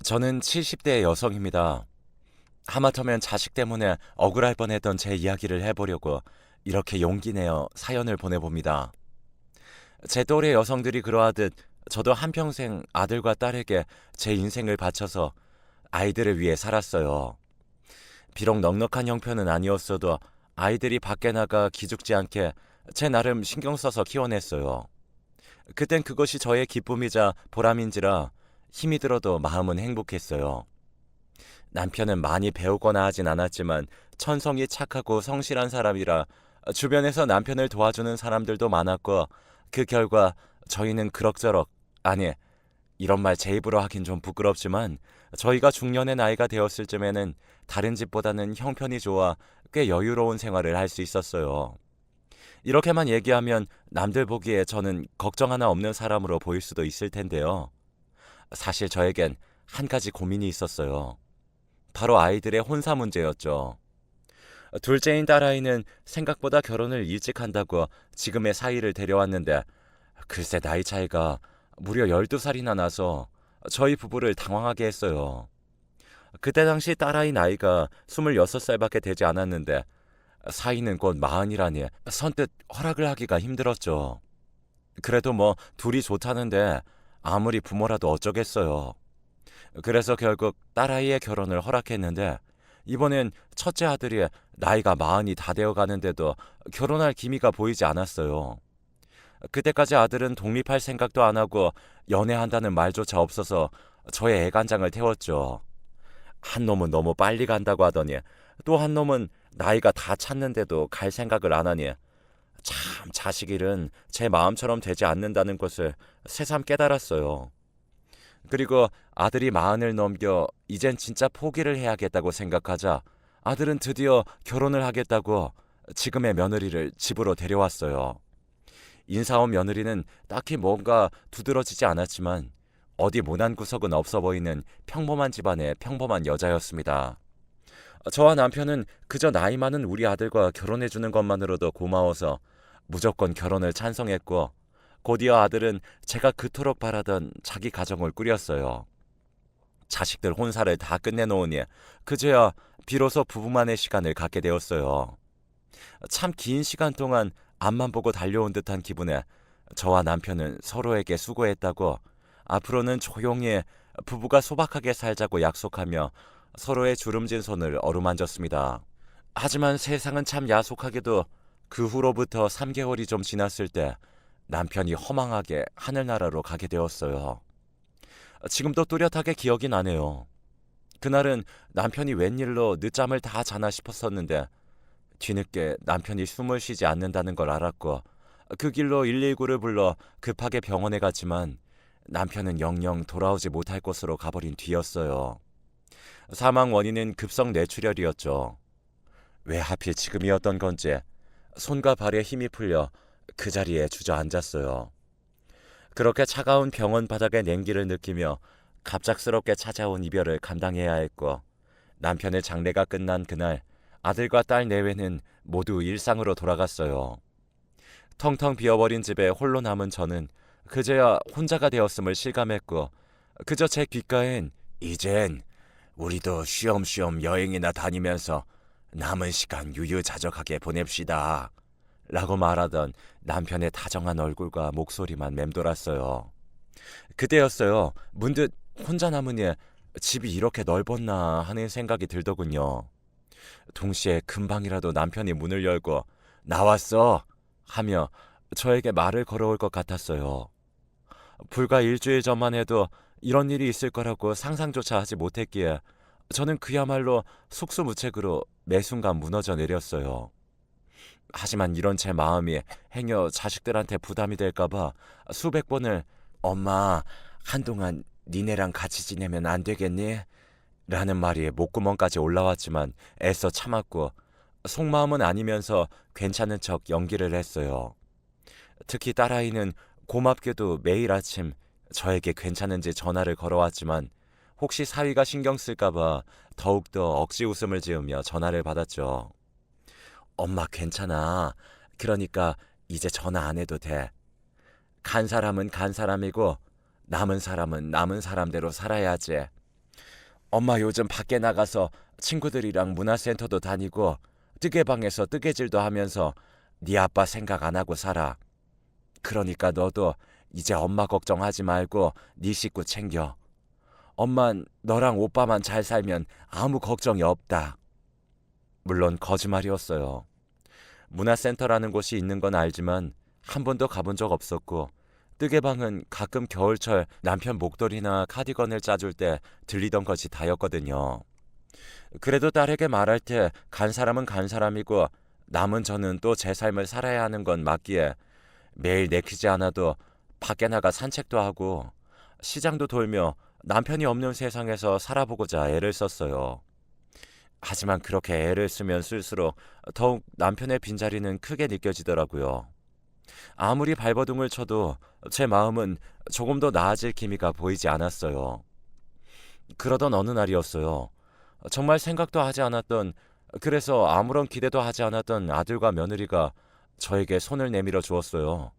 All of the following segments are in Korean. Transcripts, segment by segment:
저는 70대 여성입니다. 하마터면 자식 때문에 억울할 뻔했던 제 이야기를 해보려고 이렇게 용기 내어 사연을 보내봅니다. 제 또래 여성들이 그러하듯 저도 한평생 아들과 딸에게 제 인생을 바쳐서 아이들을 위해 살았어요. 비록 넉넉한 형편은 아니었어도 아이들이 밖에 나가 기죽지 않게 제 나름 신경 써서 키워냈어요. 그땐 그것이 저의 기쁨이자 보람인지라 힘이 들어도 마음은 행복했어요. 남편은 많이 배우거나 하진 않았지만 천성이 착하고 성실한 사람이라 주변에서 남편을 도와주는 사람들도 많았고, 그 결과 저희는 그럭저럭, 아니, 이런 말 제 입으로 하긴 좀 부끄럽지만 저희가 중년의 나이가 되었을 쯤에는 다른 집보다는 형편이 좋아 꽤 여유로운 생활을 할 수 있었어요. 이렇게만 얘기하면 남들 보기에 저는 걱정 하나 없는 사람으로 보일 수도 있을 텐데요. 사실 저에겐 한 가지 고민이 있었어요. 바로 아이들의 혼사 문제였죠. 둘째인 딸아이는 생각보다 결혼을 일찍 한다고 지금의 사위를 데려왔는데, 글쎄 나이 차이가 무려 12살이나 나서 저희 부부를 당황하게 했어요. 그때 당시 딸아이 나이가 26살밖에 되지 않았는데 사위는 곧 40이라니 선뜻 허락을 하기가 힘들었죠. 그래도 뭐 둘이 좋다는데 아무리 부모라도 어쩌겠어요. 그래서 결국 딸아이의 결혼을 허락했는데, 이번엔 첫째 아들이 나이가 40이 다 되어 가는데도 결혼할 기미가 보이지 않았어요. 그때까지 아들은 독립할 생각도 안 하고 연애한다는 말조차 없어서 저의 애간장을 태웠죠. 한 놈은 너무 빨리 간다고 하더니 또 한 놈은 나이가 다 찼는데도 갈 생각을 안 하니, 참 자식 일은 제 마음처럼 되지 않는다는 것을 새삼 깨달았어요. 그리고 아들이 40을 넘겨 이젠 진짜 포기를 해야겠다고 생각하자 아들은 드디어 결혼을 하겠다고 지금의 며느리를 집으로 데려왔어요. 인사온 며느리는 딱히 뭔가 두드러지지 않았지만 어디 모난 구석은 없어 보이는 평범한 집안의 평범한 여자였습니다. 저와 남편은 그저 나이 많은 우리 아들과 결혼해주는 것만으로도 고마워서 무조건 결혼을 찬성했고, 곧이어 아들은 제가 그토록 바라던 자기 가정을 꾸렸어요. 자식들 혼사를 다 끝내놓으니 그제야 비로소 부부만의 시간을 갖게 되었어요. 참 긴 시간 동안 앞만 보고 달려온 듯한 기분에 저와 남편은 서로에게 수고했다고, 앞으로는 조용히 부부가 소박하게 살자고 약속하며 서로의 주름진 손을 어루만졌습니다. 하지만 세상은 참 야속하게도 그 후로부터 3개월이 좀 지났을 때 남편이 허망하게 하늘나라로 가게 되었어요. 지금도 뚜렷하게 기억이 나네요. 그날은 남편이 웬일로 늦잠을 다 자나 싶었었는데 뒤늦게 남편이 숨을 쉬지 않는다는 걸 알았고, 그 길로 119를 불러 급하게 병원에 갔지만 남편은 영영 돌아오지 못할 곳으로 가버린 뒤였어요. 사망 원인은 급성 뇌출혈이었죠. 왜 하필 지금이었던 건지 손과 발에 힘이 풀려 그 자리에 주저앉았어요. 그렇게 차가운 병원 바닥의 냉기를 느끼며 갑작스럽게 찾아온 이별을 감당해야 했고, 남편의 장례가 끝난 그날 아들과 딸 내외는 모두 일상으로 돌아갔어요. 텅텅 비어버린 집에 홀로 남은 저는 그제야 혼자가 되었음을 실감했고, 그저 제 귓가엔 이젠 우리도 쉬엄쉬엄 여행이나 다니면서 남은 시간 유유자적하게 보냅시다 라고 말하던 남편의 다정한 얼굴과 목소리만 맴돌았어요. 그때였어요. 문득 혼자 남으니 집이 이렇게 넓었나 하는 생각이 들더군요. 동시에 금방이라도 남편이 문을 열고 나왔어 하며 저에게 말을 걸어올 것 같았어요. 불과 일주일 전만 해도 이런 일이 있을 거라고 상상조차 하지 못했기에 저는 그야말로 속수무책으로 매 순간 무너져 내렸어요. 하지만 이런 제 마음이 행여 자식들한테 부담이 될까봐 수백 번을 엄마, 한동안 니네랑 같이 지내면 안 되겠니? 라는 말이 목구멍까지 올라왔지만 애써 참았고, 속마음은 아니면서 괜찮은 척 연기를 했어요. 특히 딸아이는 고맙게도 매일 아침 저에게 괜찮은지 전화를 걸어왔지만 혹시 사위가 신경 쓸까봐 더욱더 억지 웃음을 지으며 전화를 받았죠. 엄마 괜찮아. 그러니까 이제 전화 안 해도 돼. 간 사람은 간 사람이고 남은 사람은 남은 사람대로 살아야지. 엄마 요즘 밖에 나가서 친구들이랑 문화센터도 다니고 뜨개방에서 뜨개질도 하면서 네 아빠 생각 안 하고 살아. 그러니까 너도 이제 엄마 걱정하지 말고 네 식구 챙겨. 엄만 너랑 오빠만 잘 살면 아무 걱정이 없다. 물론 거짓말이었어요. 문화센터라는 곳이 있는 건 알지만 한 번도 가본 적 없었고 뜨개방은 가끔 겨울철 남편 목도리나 카디건을 짜줄 때 들리던 것이 다였거든요. 그래도 딸에게 말할 때 간 사람은 간 사람이고 남은 저는 또 제 삶을 살아야 하는 건 맞기에 매일 내키지 않아도 밖에 나가 산책도 하고 시장도 돌며 남편이 없는 세상에서 살아보고자 애를 썼어요. 하지만 그렇게 애를 쓰면 쓸수록 더욱 남편의 빈자리는 크게 느껴지더라고요. 아무리 발버둥을 쳐도 제 마음은 조금 더 나아질 기미가 보이지 않았어요. 그러던 어느 날이었어요. 정말 생각도 하지 않았던, 그래서 아무런 기대도 하지 않았던 아들과 며느리가 저에게 손을 내밀어 주었어요.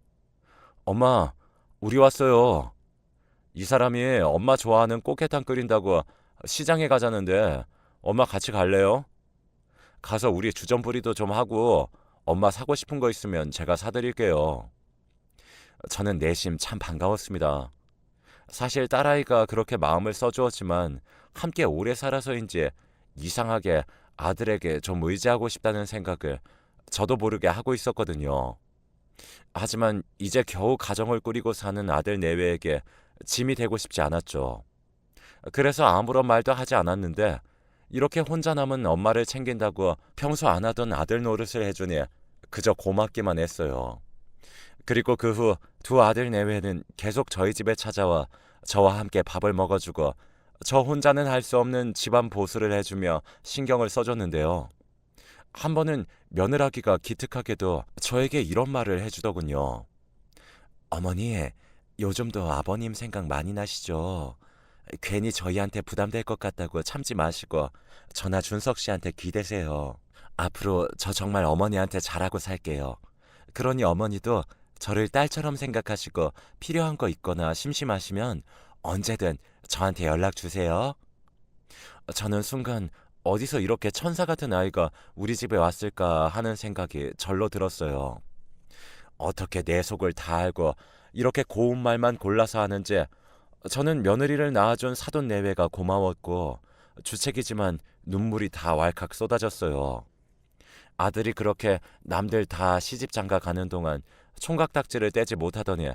엄마, 우리 왔어요. 이 사람이 엄마 좋아하는 꽃게탕 끓인다고 시장에 가자는데 엄마 같이 갈래요? 가서 우리 주전부리도 좀 하고 엄마 사고 싶은 거 있으면 제가 사드릴게요. 저는 내심 참 반가웠습니다. 사실 딸아이가 그렇게 마음을 써주었지만 함께 오래 살아서인지 이상하게 아들에게 좀 의지하고 싶다는 생각을 저도 모르게 하고 있었거든요. 하지만 이제 겨우 가정을 꾸리고 사는 아들 내외에게 짐이 되고 싶지 않았죠. 그래서 아무런 말도 하지 않았는데 이렇게 혼자 남은 엄마를 챙긴다고 평소 안 하던 아들 노릇을 해주니 그저 고맙기만 했어요. 그리고 그 후 두 아들 내외는 계속 저희 집에 찾아와 저와 함께 밥을 먹어주고 저 혼자는 할 수 없는 집안 보수를 해주며 신경을 써줬는데요. 한 번은 며느라기가 기특하게도 저에게 이런 말을 해주더군요. 어머니, 요즘도 아버님 생각 많이 나시죠? 괜히 저희한테 부담될 것 같다고 참지 마시고 저나 준석 씨한테 기대세요. 앞으로 저 정말 어머니한테 잘하고 살게요. 그러니 어머니도 저를 딸처럼 생각하시고 필요한 거 있거나 심심하시면 언제든 저한테 연락 주세요. 저는 순간 어디서 이렇게 천사 같은 아이가 우리 집에 왔을까 하는 생각이 절로 들었어요. 어떻게 내 속을 다 알고 이렇게 고운 말만 골라서 하는지 저는 며느리를 낳아준 사돈 내외가 고마웠고 주책이지만 눈물이 다 왈칵 쏟아졌어요. 아들이 그렇게 남들 다 시집 장가 가는 동안 총각딱지를 떼지 못하더니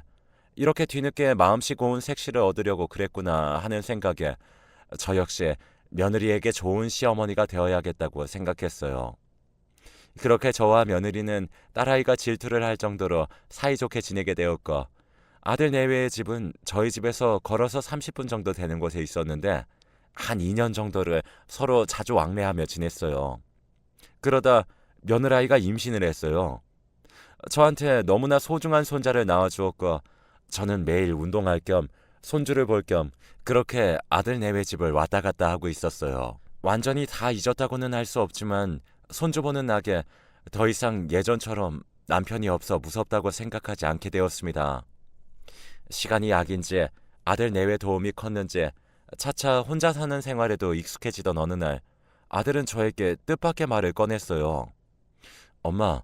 이렇게 뒤늦게 마음씨 고운 색시를 얻으려고 그랬구나 하는 생각에 저 역시 며느리에게 좋은 시어머니가 되어야겠다고 생각했어요. 그렇게 저와 며느리는 딸아이가 질투를 할 정도로 사이좋게 지내게 되었고 아들 내외의 집은 저희 집에서 걸어서 30분 정도 되는 곳에 있었는데 한 2년 정도를 서로 자주 왕래하며 지냈어요. 그러다 며느라이가 임신을 했어요. 저한테 너무나 소중한 손자를 낳아주었고 저는 매일 운동할 겸 손주를 볼 겸 그렇게 아들 내외 집을 왔다 갔다 하고 있었어요. 완전히 다 잊었다고는 할 수 없지만 손주 보는 낙에 더 이상 예전처럼 남편이 없어 무섭다고 생각하지 않게 되었습니다. 시간이 약인지 아들 내외 도움이 컸는지 차차 혼자 사는 생활에도 익숙해지던 어느 날 아들은 저에게 뜻밖의 말을 꺼냈어요. 엄마,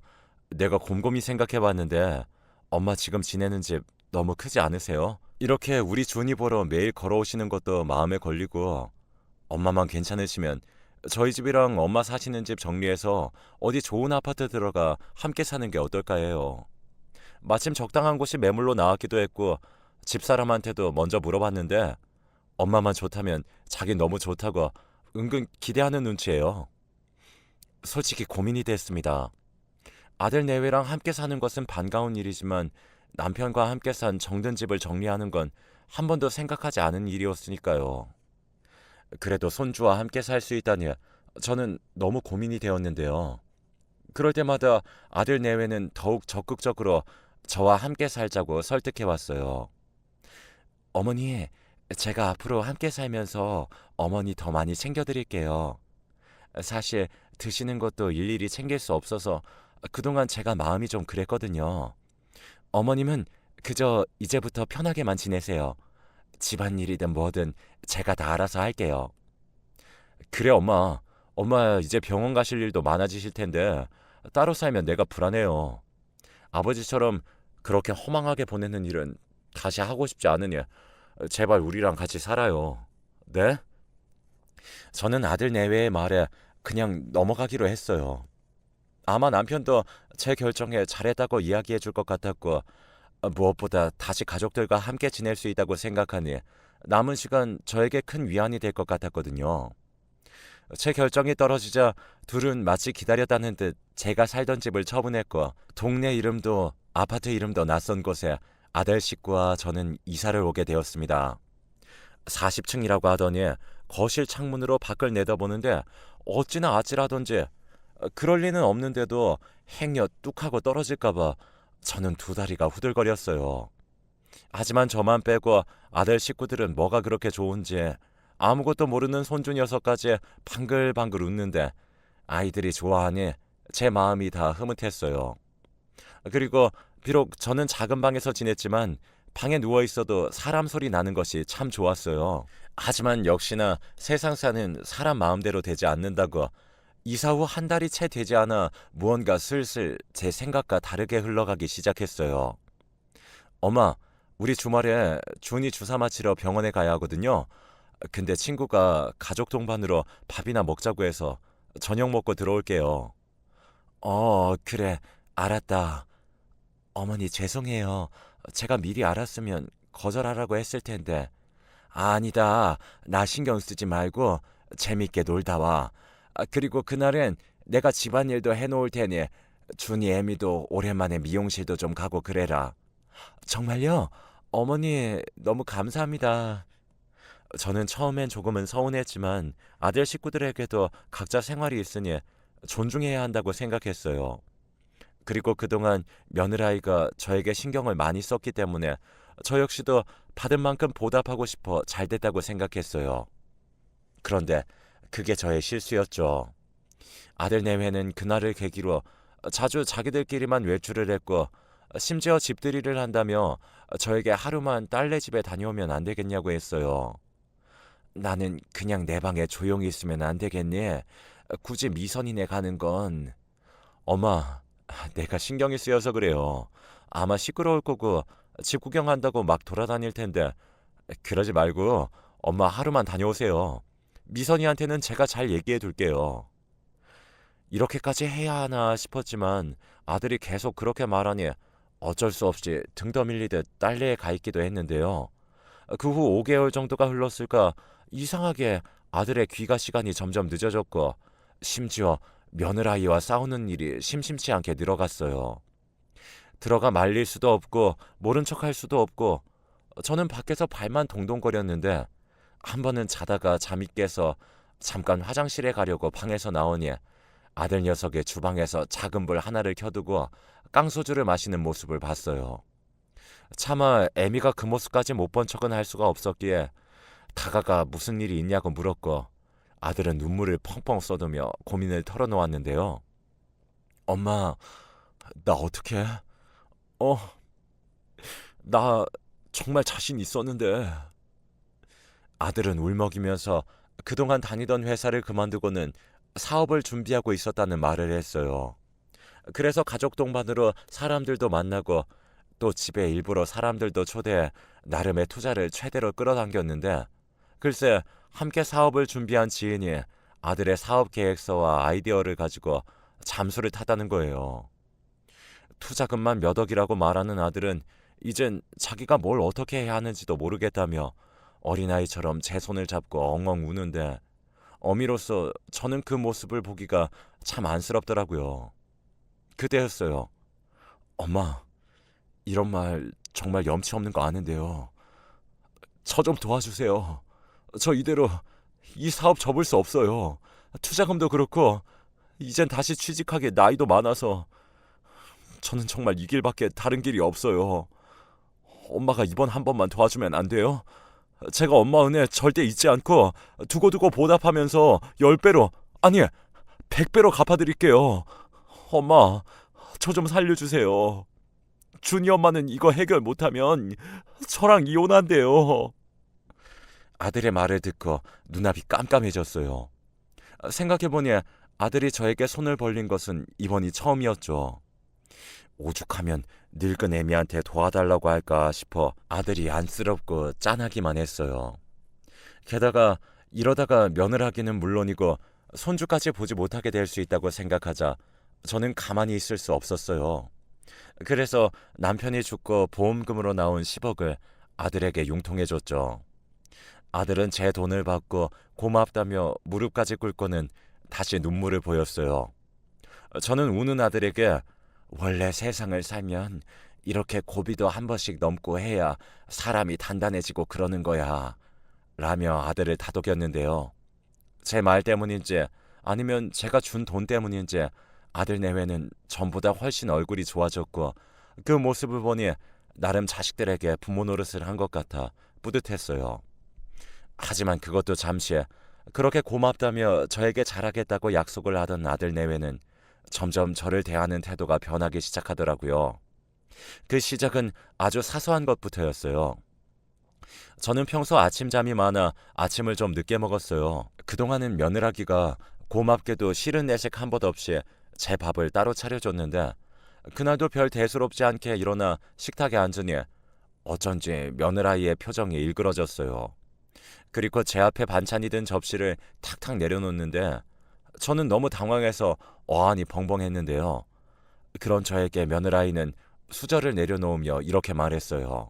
내가 곰곰이 생각해봤는데 엄마 지금 지내는 집 너무 크지 않으세요? 이렇게 우리 준이 보러 매일 걸어오시는 것도 마음에 걸리고 엄마만 괜찮으시면 저희 집이랑 엄마 사시는 집 정리해서 어디 좋은 아파트 들어가 함께 사는 게 어떨까 해요. 마침 적당한 곳이 매물로 나왔기도 했고 집사람한테도 먼저 물어봤는데 엄마만 좋다면 자긴 너무 좋다고 은근 기대하는 눈치예요. 솔직히 고민이 됐습니다. 아들 내외랑 함께 사는 것은 반가운 일이지만 남편과 함께 산 정든 집을 정리하는 건 한 번도 생각하지 않은 일이었으니까요. 그래도 손주와 함께 살 수 있다니 저는 너무 고민이 되었는데요. 그럴 때마다 아들 내외는 더욱 적극적으로 저와 함께 살자고 설득해 왔어요. 어머니, 제가 앞으로 함께 살면서 어머니 더 많이 챙겨드릴게요. 사실 드시는 것도 일일이 챙길 수 없어서 그동안 제가 마음이 좀 그랬거든요. 어머님은 그저 이제부터 편하게만 지내세요. 집안일이든 뭐든 제가 다 알아서 할게요. 그래, 엄마. 엄마 이제 병원 가실 일도 많아지실 텐데 따로 살면 내가 불안해요. 아버지처럼 그렇게 허망하게 보내는 일은 다시 하고 싶지 않으니 제발 우리랑 같이 살아요. 네? 저는 아들 내외의 말에 그냥 넘어가기로 했어요. 아마 남편도 제 결정에 잘했다고 이야기해 줄 것 같았고, 무엇보다 다시 가족들과 함께 지낼 수 있다고 생각하니 남은 시간 저에게 큰 위안이 될 것 같았거든요. 제 결정이 떨어지자 둘은 마치 기다렸다는 듯 제가 살던 집을 처분했고, 동네 이름도 아파트 이름도 낯선 곳에 아들 식구와 저는 이사를 오게 되었습니다. 40층이라고 하더니 거실 창문으로 밖을 내다보는데 어찌나 아찔하던지, 그럴 리는 없는데도 행여 뚝하고 떨어질까봐 저는 두 다리가 후들거렸어요. 하지만 저만 빼고 아들 식구들은 뭐가 그렇게 좋은지 아무것도 모르는 손주 녀석까지 방글방글 웃는데 아이들이 좋아하니 제 마음이 다 흐뭇했어요. 그리고 비록 저는 작은 방에서 지냈지만 방에 누워 있어도 사람 소리 나는 것이 참 좋았어요. 하지만 역시나 세상 사는 사람 마음대로 되지 않는다고 이사 후 한 달이 채 되지 않아 무언가 슬슬 제 생각과 다르게 흘러가기 시작했어요. 엄마, 우리 주말에 준이 주사 맞히러 병원에 가야 하거든요. 근데 친구가 가족 동반으로 밥이나 먹자고 해서 저녁 먹고 들어올게요. 그래. 알았다. 어머니 죄송해요. 제가 미리 알았으면 거절하라고 했을 텐데. 아니다. 나 신경 쓰지 말고 재밌게 놀다 와. 그리고 그날은 내가 집안일도 해놓을 테니 준이 애미도 오랜만에 미용실도 좀 가고 그래라. 정말요? 어머니 너무 감사합니다. 저는 처음엔 조금은 서운했지만 아들 식구들에게도 각자 생활이 있으니 존중해야 한다고 생각했어요. 그리고 그동안 며느라이가 저에게 신경을 많이 썼기 때문에 저 역시도 받은 만큼 보답하고 싶어 잘됐다고 생각했어요. 그런데 그게 저의 실수였죠. 아들 내외는 그날을 계기로 자주 자기들끼리만 외출을 했고, 심지어 집들이를 한다며 저에게 하루만 딸네 집에 다녀오면 안 되겠냐고 했어요. 나는 그냥 내 방에 조용히 있으면 안 되겠니? 굳이 미선이네 가는 건. 엄마, 내가 신경이 쓰여서 그래요. 아마 시끄러울 거고 집 구경한다고 막 돌아다닐 텐데 그러지 말고 엄마 하루만 다녀오세요. 미선이한테는 제가 잘 얘기해 둘게요. 이렇게까지 해야 하나 싶었지만 아들이 계속 그렇게 말하니 어쩔 수 없이 등 떠밀리듯 딸네에 가 있기도 했는데요. 그 후 5개월 정도가 흘렀을까 이상하게 아들의 귀가 시간이 점점 늦어졌고, 심지어 며느라이와 싸우는 일이 심심치 않게 늘어갔어요. 들어가 말릴 수도 없고 모른 척할 수도 없고, 저는 밖에서 발만 동동거렸는데 한 번은 자다가 잠이 깨서 잠깐 화장실에 가려고 방에서 나오니 아들 녀석의 주방에서 작은 불 하나를 켜두고 깡소주를 마시는 모습을 봤어요. 차마 애미가 그 모습까지 못 본 척은 할 수가 없었기에 다가가 무슨 일이 있냐고 물었고, 아들은 눈물을 펑펑 쏟으며 고민을 털어놓았는데요. 엄마, 나 어떡해? 어, 나 정말 자신 있었는데. 아들은 울먹이면서 그동안 다니던 회사를 그만두고는 사업을 준비하고 있었다는 말을 했어요. 그래서 가족 동반으로 사람들도 만나고 또 집에 일부러 사람들도 초대해 나름의 투자를 최대로 끌어당겼는데, 글쎄 함께 사업을 준비한 지인이 아들의 사업 계획서와 아이디어를 가지고 잠수를 탔다는 거예요. 투자금만 몇 억이라고 말하는 아들은 이젠 자기가 뭘 어떻게 해야 하는지도 모르겠다며 어린아이처럼 제 손을 잡고 엉엉 우는데, 어미로서 저는 그 모습을 보기가 참 안쓰럽더라고요. 그때였어요. 엄마, 이런 말 정말 염치 없는 거 아는데요. 저 좀 도와주세요. 저 이대로 이 사업 접을 수 없어요. 투자금도 그렇고 이젠 다시 취직하기에 나이도 많아서 저는 정말 이 길밖에 다른 길이 없어요. 엄마가 이번 한 번만 도와주면 안 돼요? 제가 엄마 은혜 절대 잊지 않고 두고두고 보답하면서 10배로, 아니 100배로 갚아드릴게요. 엄마, 저 좀 살려주세요. 준이 엄마는 이거 해결 못하면 저랑 이혼한대요. 아들의 말을 듣고 눈앞이 깜깜해졌어요. 생각해보니 아들이 저에게 손을 벌린 것은 이번이 처음이었죠. 오죽하면 늙은 애미한테 도와달라고 할까 싶어 아들이 안쓰럽고 짠하기만 했어요. 게다가 이러다가 며느라기는 물론이고 손주까지 보지 못하게 될 수 있다고 생각하자 저는 가만히 있을 수 없었어요. 그래서 남편이 죽고 보험금으로 나온 10억을 아들에게 융통해줬죠. 아들은 제 돈을 받고 고맙다며 무릎까지 꿇고는 다시 눈물을 보였어요. 저는 우는 아들에게 원래 세상을 살면 이렇게 고비도 한 번씩 넘고 해야 사람이 단단해지고 그러는 거야 라며 아들을 다독였는데요. 제 말 때문인지 아니면 제가 준 돈 때문인지 아들 내외는 전보다 훨씬 얼굴이 좋아졌고 그 모습을 보니 나름 자식들에게 부모 노릇을 한 것 같아 뿌듯했어요. 하지만 그것도 잠시 그렇게 고맙다며 저에게 잘하겠다고 약속을 하던 아들 내외는 점점 저를 대하는 태도가 변하기 시작하더라고요. 그 시작은 아주 사소한 것부터였어요. 저는 평소 아침잠이 많아 아침을 좀 늦게 먹었어요. 그동안은 며느라기가 고맙게도 싫은 내색 한 번 없이 제 밥을 따로 차려줬는데 그날도 별 대수롭지 않게 일어나 식탁에 앉으니 어쩐지 며느라이의 표정이 일그러졌어요. 그리고 제 앞에 반찬이 든 접시를 탁탁 내려놓는데 저는 너무 당황해서 어안이 벙벙했는데요. 그런 저에게 며느라이는 수저를 내려놓으며 이렇게 말했어요.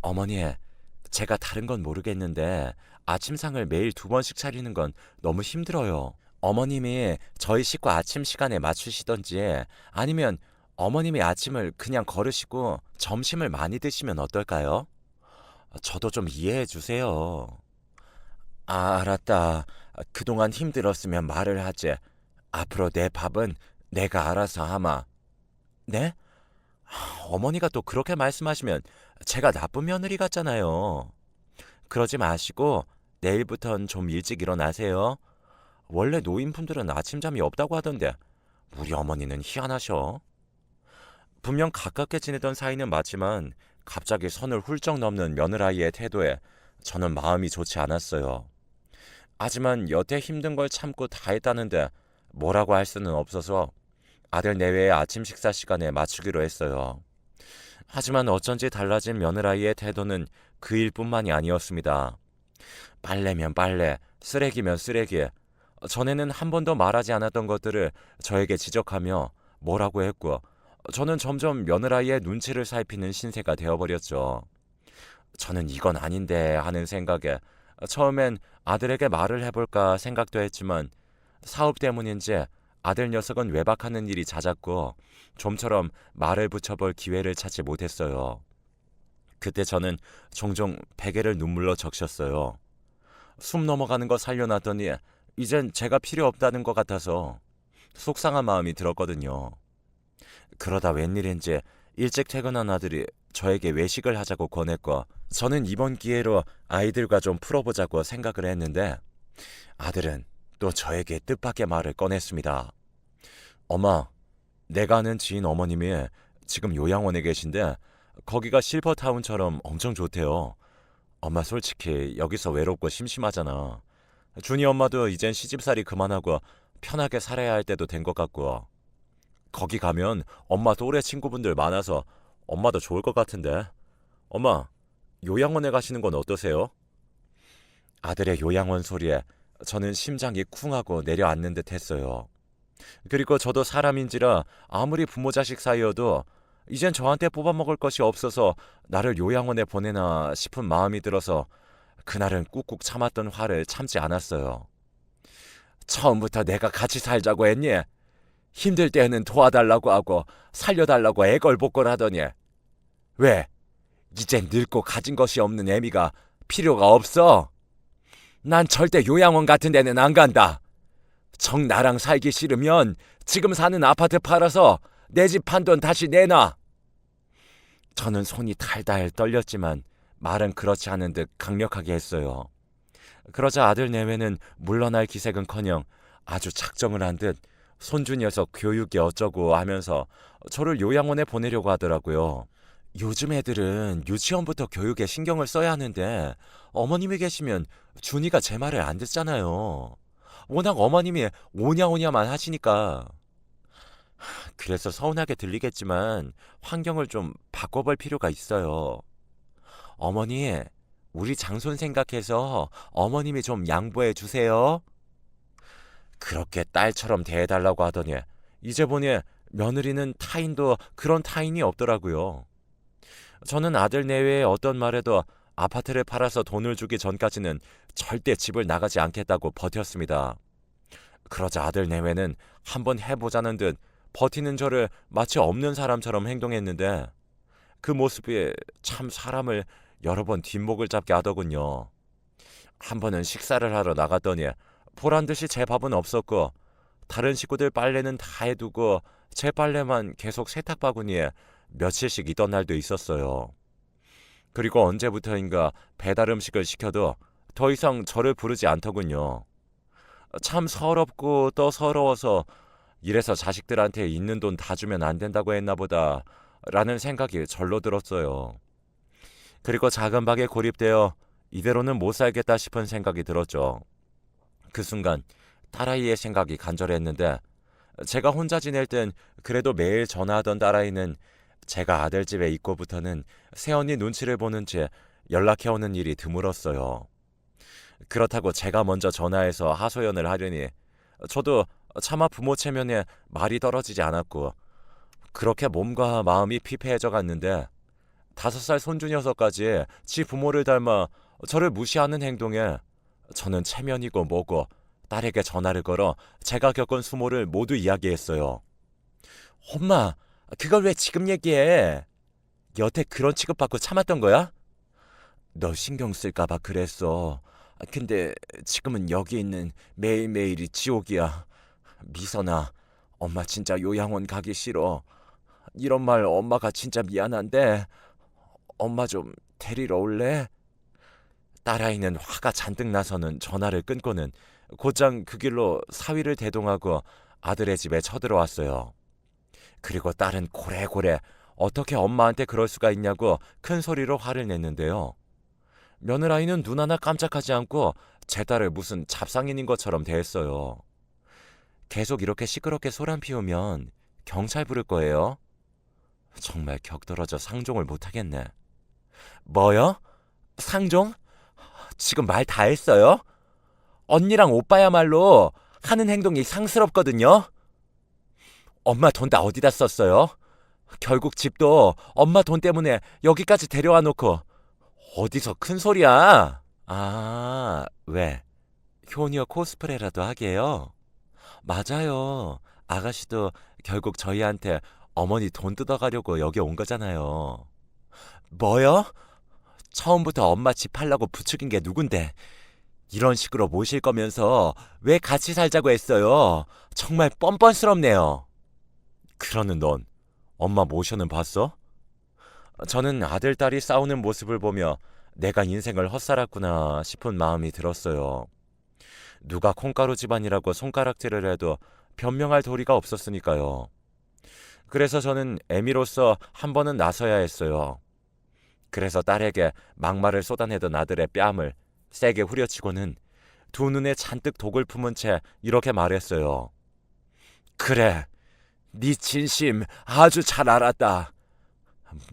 어머니, 제가 다른 건 모르겠는데 아침상을 매일 2번씩 차리는 건 너무 힘들어요. 어머님이 저희 식구 아침 시간에 맞추시던지 아니면 어머님이 아침을 그냥 거르시고 점심을 많이 드시면 어떨까요? 저도 좀 이해해 주세요. 아, 알았다. 그동안 힘들었으면 말을 하지. 앞으로 내 밥은 내가 알아서 하마. 네? 어머니가 또 그렇게 말씀하시면 제가 나쁜 며느리 같잖아요. 그러지 마시고 내일부턴 좀 일찍 일어나세요. 원래 노인분들은 아침잠이 없다고 하던데 우리 어머니는 희한하셔. 분명 가깝게 지내던 사이는 맞지만 갑자기 선을 훌쩍 넘는 며느라이의 태도에 저는 마음이 좋지 않았어요. 하지만 여태 힘든 걸 참고 다 했다는데 뭐라고 할 수는 없어서 아들 내외의 아침 식사 시간에 맞추기로 했어요. 하지만 어쩐지 달라진 며느라이의 태도는 그 일뿐만이 아니었습니다. 빨래면 빨래, 쓰레기면 쓰레기. 전에는 한 번도 말하지 않았던 것들을 저에게 지적하며 뭐라고 했고 저는 점점 며느라이의 눈치를 살피는 신세가 되어버렸죠. 저는 이건 아닌데 하는 생각에 처음엔 아들에게 말을 해볼까 생각도 했지만 사업 때문인지 아들 녀석은 외박하는 일이 잦았고 좀처럼 말을 붙여볼 기회를 찾지 못했어요. 그때 저는 종종 베개를 눈물로 적셨어요. 숨 넘어가는 거 살려놨더니 이젠 제가 필요 없다는 것 같아서 속상한 마음이 들었거든요. 그러다 웬일인지 일찍 퇴근한 아들이 저에게 외식을 하자고 권했고 저는 이번 기회로 아이들과 좀 풀어보자고 생각을 했는데 아들은 또 저에게 뜻밖의 말을 꺼냈습니다. 엄마, 내가 아는 지인 어머님이 지금 요양원에 계신데 거기가 실버타운처럼 엄청 좋대요. 엄마 솔직히 여기서 외롭고 심심하잖아. 준이 엄마도 이젠 시집살이 그만하고 편하게 살아야 할 때도 된 것 같고 거기 가면 엄마 또래 친구분들 많아서 엄마도 좋을 것 같은데. 엄마, 요양원에 가시는 건 어떠세요? 아들의 요양원 소리에 저는 심장이 쿵하고 내려앉는 듯 했어요. 그리고 저도 사람인지라 아무리 부모 자식 사이여도 이젠 저한테 뽑아먹을 것이 없어서 나를 요양원에 보내나 싶은 마음이 들어서 그날은 꾹꾹 참았던 화를 참지 않았어요. 처음부터 내가 같이 살자고 했니? 힘들 때에는 도와달라고 하고 살려달라고 애걸복걸하더니 왜? 이젠 늙고 가진 것이 없는 애미가 필요가 없어? 난 절대 요양원 같은 데는 안 간다. 정 나랑 살기 싫으면 지금 사는 아파트 팔아서 내 집 판 돈 다시 내놔. 저는 손이 달달 떨렸지만 말은 그렇지 않은 듯 강력하게 했어요. 그러자 아들 내외는 물러날 기색은커녕 아주 작정을 한 듯 손주 녀석 교육이 어쩌고 하면서 저를 요양원에 보내려고 하더라고요. 요즘 애들은 유치원부터 교육에 신경을 써야 하는데 어머님이 계시면 준이가 제 말을 안 듣잖아요. 워낙 어머님이 오냐오냐만 하시니까. 그래서 서운하게 들리겠지만 환경을 좀 바꿔볼 필요가 있어요. 어머니, 우리 장손 생각해서 어머님이 좀 양보해 주세요. 그렇게 딸처럼 대해달라고 하더니 이제 보니 며느리는 타인도 그런 타인이 없더라고요. 저는 아들 내외의 어떤 말에도 아파트를 팔아서 돈을 주기 전까지는 절대 집을 나가지 않겠다고 버텼습니다. 그러자 아들 내외는 한번 해보자는 듯 버티는 저를 마치 없는 사람처럼 행동했는데 그 모습이 참 사람을 여러 번 뒷목을 잡게 하더군요. 한 번은 식사를 하러 나갔더니 보란 듯이 제 밥은 없었고 다른 식구들 빨래는 다 해두고 제 빨래만 계속 세탁 바구니에 며칠씩 있던 날도 있었어요. 그리고 언제부터인가 배달 음식을 시켜도 더 이상 저를 부르지 않더군요. 참 서럽고 또 서러워서 이래서 자식들한테 있는 돈 다 주면 안 된다고 했나 보다 라는 생각이 절로 들었어요. 그리고 작은 방에 고립되어 이대로는 못 살겠다 싶은 생각이 들었죠. 그 순간 딸아이의 생각이 간절했는데 제가 혼자 지낼 땐 그래도 매일 전화하던 딸아이는 제가 아들 집에 있고부터는 새언니 눈치를 보는 채 연락해오는 일이 드물었어요. 그렇다고 제가 먼저 전화해서 하소연을 하려니 저도 차마 부모 체면에 말이 떨어지지 않았고 그렇게 몸과 마음이 피폐해져 갔는데 5살 손주 녀석까지 지 부모를 닮아 저를 무시하는 행동에 저는 체면이고 뭐고 딸에게 전화를 걸어 제가 겪은 수모를 모두 이야기했어요. 엄마, 그걸 왜 지금 얘기해? 여태 그런 취급받고 참았던 거야? 너 신경 쓸까봐 그랬어. 근데 지금은 여기 있는 매일매일이 지옥이야. 미선아, 엄마 진짜 요양원 가기 싫어. 이런 말 엄마가 진짜 미안한데 엄마 좀 데리러 올래? 딸아이는 화가 잔뜩 나서는 전화를 끊고는 곧장 그 길로 사위를 대동하고 아들의 집에 쳐들어왔어요. 그리고 딸은 고래고래 어떻게 엄마한테 그럴 수가 있냐고 큰 소리로 화를 냈는데요. 며느라이는 눈 하나 깜짝하지 않고 제 딸을 무슨 잡상인인 것처럼 대했어요. 계속 이렇게 시끄럽게 소란 피우면 경찰 부를 거예요. 정말 격떨어져 상종을 못하겠네. 뭐요? 상종? 지금 말 다 했어요? 언니랑 오빠야말로 하는 행동이 상스럽거든요. 엄마 돈 다 어디다 썼어요? 결국 집도 엄마 돈 때문에 여기까지 데려와 놓고 어디서 큰 소리야? 아, 왜? 효녀 코스프레라도 하게요? 맞아요. 아가씨도 결국 저희한테 어머니 돈 뜯어가려고 여기 온 거잖아요. 뭐요? 처음부터 엄마 집 팔라고 부추긴 게 누군데 이런 식으로 모실 거면서 왜 같이 살자고 했어요? 정말 뻔뻔스럽네요. 그러는 넌 엄마 모션은 봤어? 저는 아들, 딸이 싸우는 모습을 보며 내가 인생을 헛살았구나 싶은 마음이 들었어요. 누가 콩가루 집안이라고 손가락질을 해도 변명할 도리가 없었으니까요. 그래서 저는 애미로서 한 번은 나서야 했어요. 그래서 딸에게 막말을 쏟아내던 아들의 뺨을 세게 후려치고는 두 눈에 잔뜩 독을 품은 채 이렇게 말했어요. 그래, 네 진심 아주 잘 알았다.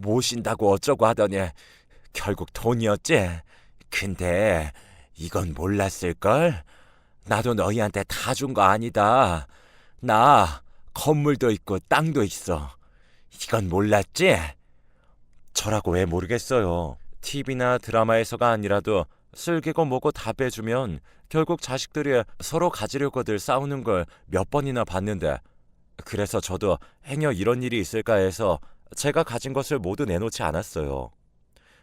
모신다고 어쩌고 하더니 결국 돈이었지? 근데 이건 몰랐을걸? 나도 너희한테 다 준 거 아니다. 나 건물도 있고 땅도 있어. 이건 몰랐지? 저라고 왜 모르겠어요. TV나 드라마에서가 아니라도 쓸개고 뭐고 다 빼주면 결국 자식들이 서로 가지려고들 싸우는 걸 몇 번이나 봤는데 그래서 저도 행여 이런 일이 있을까 해서 제가 가진 것을 모두 내놓지 않았어요.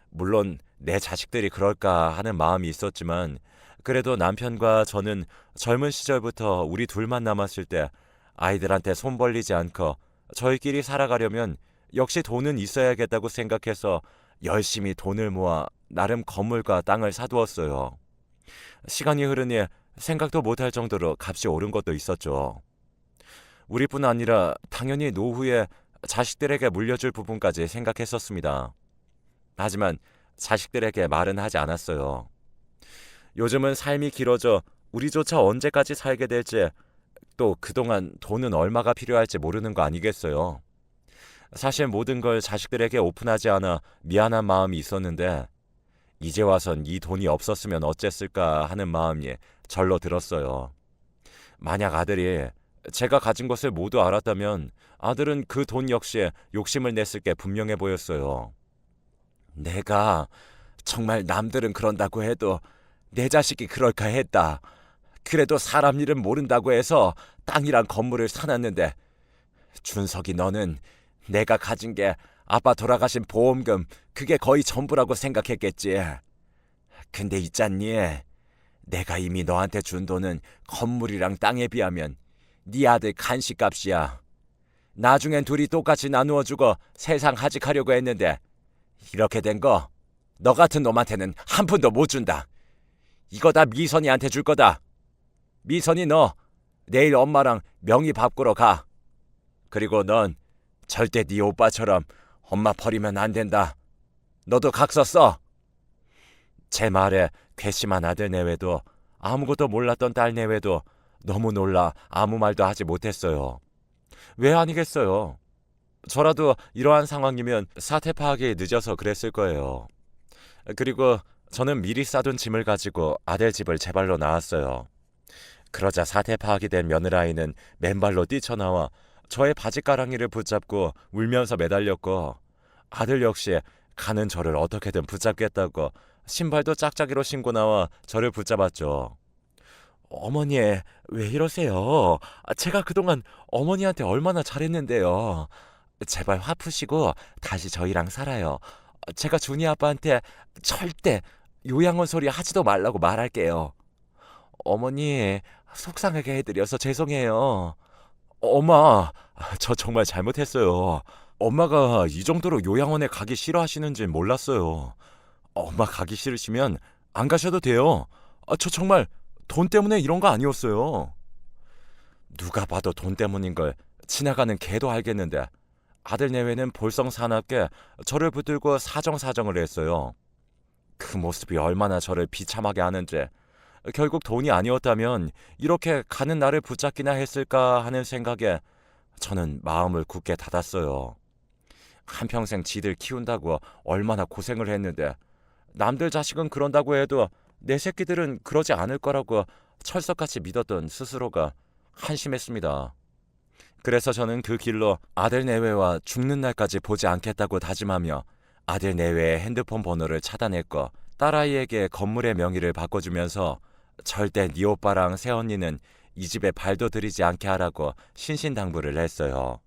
물론 내 자식들이 그럴까 하는 마음이 있었지만 그래도 남편과 저는 젊은 시절부터 우리 둘만 남았을 때 아이들한테 손 벌리지 않고 저희끼리 살아가려면 역시 돈은 있어야겠다고 생각해서 열심히 돈을 모아 나름 건물과 땅을 사두었어요. 시간이 흐르니 생각도 못할 정도로 값이 오른 것도 있었죠. 우리뿐 아니라 당연히 노후에 자식들에게 물려줄 부분까지 생각했었습니다. 하지만 자식들에게 말은 하지 않았어요. 요즘은 삶이 길어져 우리조차 언제까지 살게 될지, 또 그동안 돈은 얼마가 필요할지 모르는 거 아니겠어요. 사실 모든 걸 자식들에게 오픈하지 않아 미안한 마음이 있었는데 이제 와선 이 돈이 없었으면 어쨌을까 하는 마음이 절로 들었어요. 만약 아들이 제가 가진 것을 모두 알았다면 아들은 그 돈 역시 욕심을 냈을 게 분명해 보였어요. 내가 정말 남들은 그런다고 해도 내 자식이 그럴까 했다. 그래도 사람 일은 모른다고 해서 땅이랑 건물을 사놨는데 준석이 너는 내가 가진 게 아빠 돌아가신 보험금 그게 거의 전부라고 생각했겠지. 근데 있잖니. 내가 이미 너한테 준 돈은 건물이랑 땅에 비하면 네 아들 간식값이야. 나중엔 둘이 똑같이 나누어주고 세상 하직하려고 했는데 이렇게 된 거 너 같은 놈한테는 한 푼도 못 준다. 이거 다 미선이한테 줄 거다. 미선이 너 내일 엄마랑 명의 바꾸러 가. 그리고 넌 절대 네 오빠처럼 엄마 버리면 안 된다. 너도 각서 써. 제 말에 괘씸한 아들 내외도 아무것도 몰랐던 딸 내외도 너무 놀라 아무 말도 하지 못했어요. 왜 아니겠어요. 저라도 이러한 상황이면 사태 파악이 늦어서 그랬을 거예요. 그리고 저는 미리 싸둔 짐을 가지고 아들 집을 제 발로 나왔어요. 그러자 사태 파악이 된 며느라이는 맨발로 뛰쳐나와 저의 바지가랑이를 붙잡고 울면서 매달렸고 아들 역시 가는 저를 어떻게든 붙잡겠다고 신발도 짝짝이로 신고 나와 저를 붙잡았죠. 어머니, 왜 이러세요? 제가 그동안 어머니한테 얼마나 잘했는데요. 제발 화 푸시고 다시 저희랑 살아요. 제가 준이 아빠한테 절대 요양원 소리 하지도 말라고 말할게요. 어머니, 속상하게 해드려서 죄송해요. 엄마, 저 정말 잘못했어요. 엄마가 이 정도로 요양원에 가기 싫어하시는지 몰랐어요. 엄마 가기 싫으시면 안 가셔도 돼요. 저 정말 돈 때문에 이런 거 아니었어요. 누가 봐도 돈 때문인 걸 지나가는 개도 알겠는데 아들 내외는 볼썽 사납게 저를 붙들고 사정사정을 했어요. 그 모습이 얼마나 저를 비참하게 하는지 결국 돈이 아니었다면 이렇게 가는 나를 붙잡기나 했을까 하는 생각에 저는 마음을 굳게 닫았어요. 한평생 지들 키운다고 얼마나 고생을 했는데 남들 자식은 그런다고 해도 내 새끼들은 그러지 않을 거라고 철석같이 믿었던 스스로가 한심했습니다. 그래서 저는 그 길로 아들 내외와 죽는 날까지 보지 않겠다고 다짐하며 아들 내외의 핸드폰 번호를 차단했고 딸아이에게 건물의 명의를 바꿔주면서 절대 네 오빠랑 새언니는 이 집에 발도 들이지 않게 하라고 신신당부를 했어요.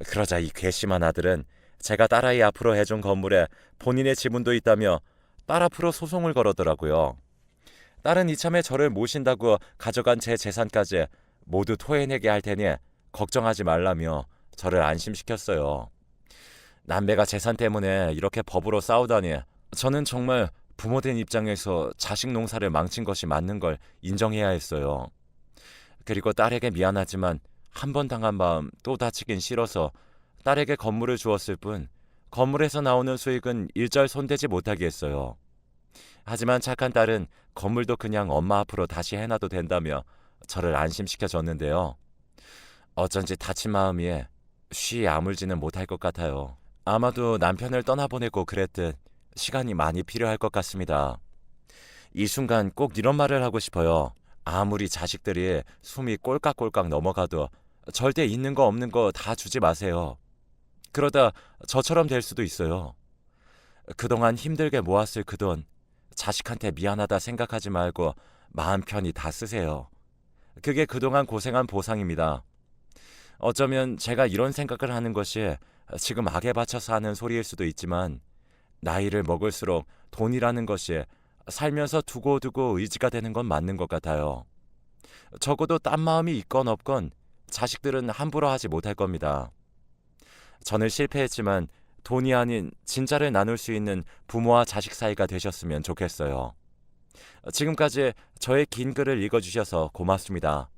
그러자 이 괘씸한 아들은 제가 딸아이 앞으로 해준 건물에 본인의 지분도 있다며 딸 앞으로 소송을 걸었더라고요. 딸은 이참에 저를 모신다고 가져간 제 재산까지 모두 토해내게 할 테니 걱정하지 말라며 저를 안심시켰어요. 남매가 재산 때문에 이렇게 법으로 싸우다니 저는 정말 부모된 입장에서 자식 농사를 망친 것이 맞는 걸 인정해야 했어요. 그리고 딸에게 미안하지만 한 번 당한 마음 또 다치긴 싫어서 딸에게 건물을 주었을 뿐 건물에서 나오는 수익은 일절 손대지 못하게 했어요. 하지만 착한 딸은 건물도 그냥 엄마 앞으로 다시 해놔도 된다며 저를 안심시켜줬는데요. 어쩐지 다친 마음이 쉬 아물지는 못할 것 같아요. 아마도 남편을 떠나보내고 그랬듯 시간이 많이 필요할 것 같습니다. 이 순간 꼭 이런 말을 하고 싶어요. 아무리 자식들이 숨이 꼴깍꼴깍 넘어가도 절대 있는 거 없는 거 다 주지 마세요. 그러다 저처럼 될 수도 있어요. 그동안 힘들게 모았을 그 돈 자식한테 미안하다 생각하지 말고 마음 편히 다 쓰세요. 그게 그동안 고생한 보상입니다. 어쩌면 제가 이런 생각을 하는 것이 지금 악에 받쳐서 하는 소리일 수도 있지만 나이를 먹을수록 돈이라는 것이 살면서 두고두고 의지가 되는 건 맞는 것 같아요. 적어도 딴 마음이 있건 없건 자식들은 함부로 하지 못할 겁니다. 저는 실패했지만 돈이 아닌 진짜를 나눌 수 있는 부모와 자식 사이가 되셨으면 좋겠어요. 지금까지 저의 긴 글을 읽어주셔서 고맙습니다.